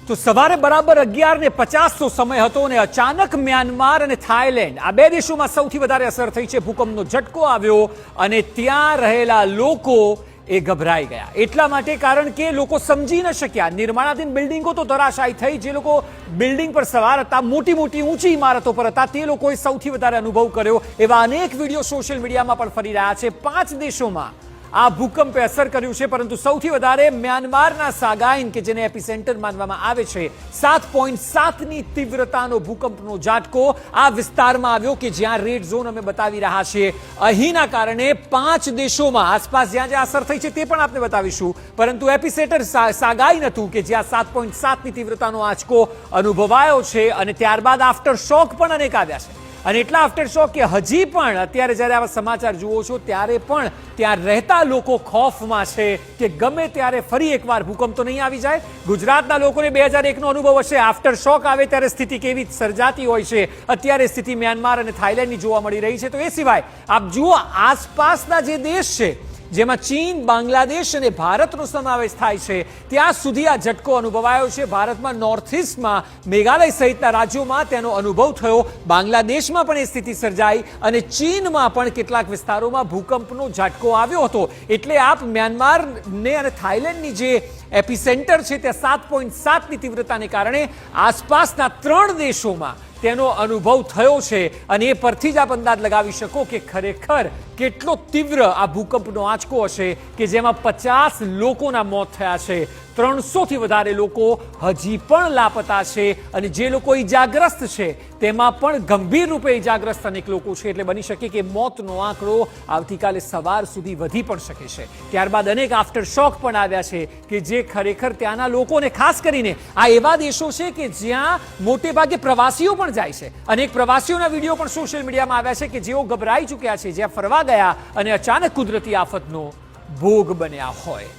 તો સવારે બરાબર 11:50 નો સમય હતો અને અચાનક મ્યાનમાર અને થાઈલેન્ડ આ બે દેશોમાં સૌથી વધારે અસર થઈ છે. ભૂકંપનો ઝટકો આવ્યો અને ત્યાં રહેલા લોકો એ ગભરાઈ ગયા. એટલા માટે કારણ કે લોકો સમજી ન શક્યા. નિર્માણાધીન બિલ્ડિંગો તો ધરાશાયી થઈ. જે લોકો બિલ્ડિંગ પર સવાર હતા, મોટી મોટી ઊંચી ઇમારતો પર હતા, તે લોકોએ સૌથી વધારે અનુભવ કર્યો. એવા અનેક વિડીયો સોશિયલ મીડિયામાં પણ ફરી રહ્યા છે. 5 દેશોમાં આ ભૂકંપે અસર કર્યું છે, પરંતુ સૌથી વધારે મ્યાનમારના સાગાઈન કે જેને એપિસેન્ટર માનવામાં આવે છે, 7.7ની તીવ્રતાનો ભૂકંપનો ઝાટકો આ વિસ્તારમાં આવ્યો કે જ્યાં રેડ ઝોન અમે બતાવી રહ્યા છીએ. અહીંના કારણે 5 દેશોમાં આસપાસ જ્યાં જ્યાં અસર થઈ છે તે પણ આપણે બતાવીશું, પરંતુ એપિસેન્ટર સાગાઈન હતું કે જ્યાં 7.7ની તીવ્રતાનો આંચકો અનુભવાયો છે અને ત્યારબાદ આફ્ટર શોક પણ અનેક આવ્યા છે. અને એટલા આફ્ટર શોક કે હજી પણ અત્યારે જ્યારે આવા સમાચાર જુઓ છો ત્યારે પણ ત્યાં રહેતા લોકો ખોફમાં છે કે ગમે ત્યારે ફરી એકવાર ભૂકંપ તો નહીં આવી જાય. ગુજરાતના લોકોને 2001નો અનુભવ હશે. આફ્ટર શોક આવે ત્યારે સ્થિતિ કેવી સર્જાતી હોય છે, અત્યારે સ્થિતિ મ્યાનમાર અને થાઈલેન્ડની જોવા મળી રહી છે. તો એ સિવાય આપ જુઓ આસપાસના જે દેશ છે જેમાં ચીન, બાંગ્લાદેશ અને ભારતનો સમાવેશ થાય છે, ત્યાં સુધી આ ઝટકો અનુભવાયો છે. ભારતમાં નોર્થ ઇસ્ટમાં મેઘાલય સહિતના રાજ્યોમાં તેનો અનુભવ થયો. બાંગ્લાદેશમાં પણ એ સ્થિતિ સર્જાઈ અને ચીનમાં પણ કેટલાક વિસ્તારોમાં ભૂકંપનો ઝટકો આવ્યો હતો. એટલે આપ મ્યાનમારને અને થાઈલેન્ડની જે એપિસેન્ટર છે ત્યાં 7.7ની તીવ્રતાને કારણે આસપાસના 3 દેશોમાં તેનો અનુભવ થયો છે. અને એ પરથી જ આપ અંદાજ લગાવી શકો કે ખરેખર કેટલો તીવ્ર આ ભૂકંપનો આંચકો હશે કે જેમાં 50 લોકોના મોત થયા છે. 300થી વધારે લોકો હજી પણ લાપતા છે અને જે લોકો ઈજાગ્રસ્ત છે તેમાં પણ ગંભીર રૂપે ઈજાગ્રસ્ત અનેક લોકો છે. એટલે બની શકે કે મોતનો આંકડો આવતીકાલે સવાર સુધી વધી પણ શકે છે. ત્યારબાદ અનેક આફ્ટર શોક પણ આવ્યા છે કે જે ખરેખર ત્યાંના લોકોને, ખાસ કરીને આ એવા દેશો છે કે જ્યાં મોટે ભાગે પ્રવાસીઓ પણ જાય છે. અનેક પ્રવાસીઓના વિડીયો પણ સોશિયલ મીડિયામાં આવ્યા છે કે જેઓ ગભરાઈ ચૂક્યા છે, જ્યાં ફરવા ગયા અને અચાનક કુદરતી આફતનો ભોગ બન્યા હોય.